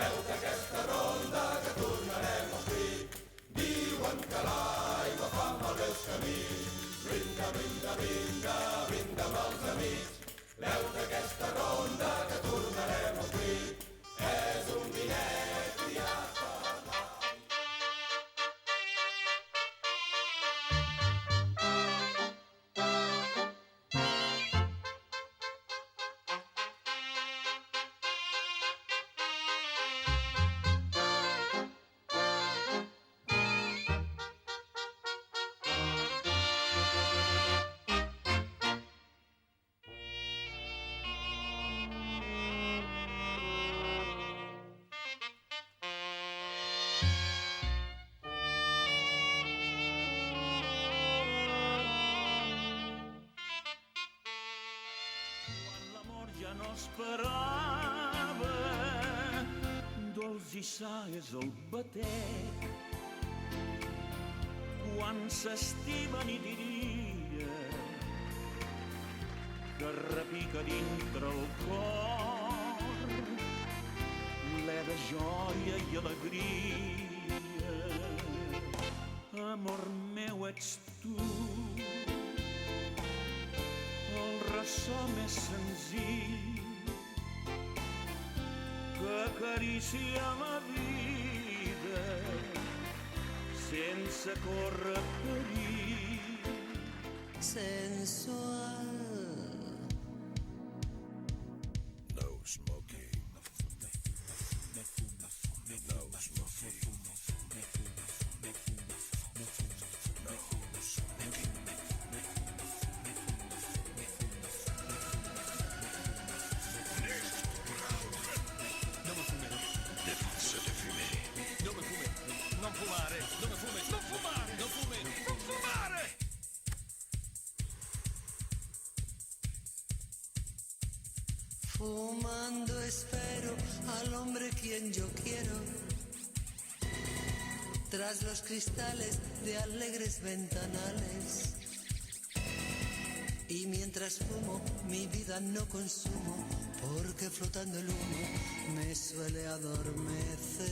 Aquesta ronda que tornarem a obrir. Diuen que l'aigua fa malbé els camins. Brinda, brinda, brinda, brinda amb els amics. Veu d'aquesta ronda que tornarem a obrir. És un vinet triat per l'any. Ja no esperava, dolç i sa és el batec. Quan s'estima ni diria que repica dintre el cor ple de joia i alegria. Amor meu, ets tu, el ressò més senzill que acaricia la vida sense córrer perill. Sensual. No smoking. No smoking. Non fumare, non fumare, non fumare, non fumare, non fumare! Fumando espero al hombre quien yo quiero, tras los cristales de alegres ventanales. Y mientras fumo, mi vida no consumo, porque flotando el humo me suele adormecer.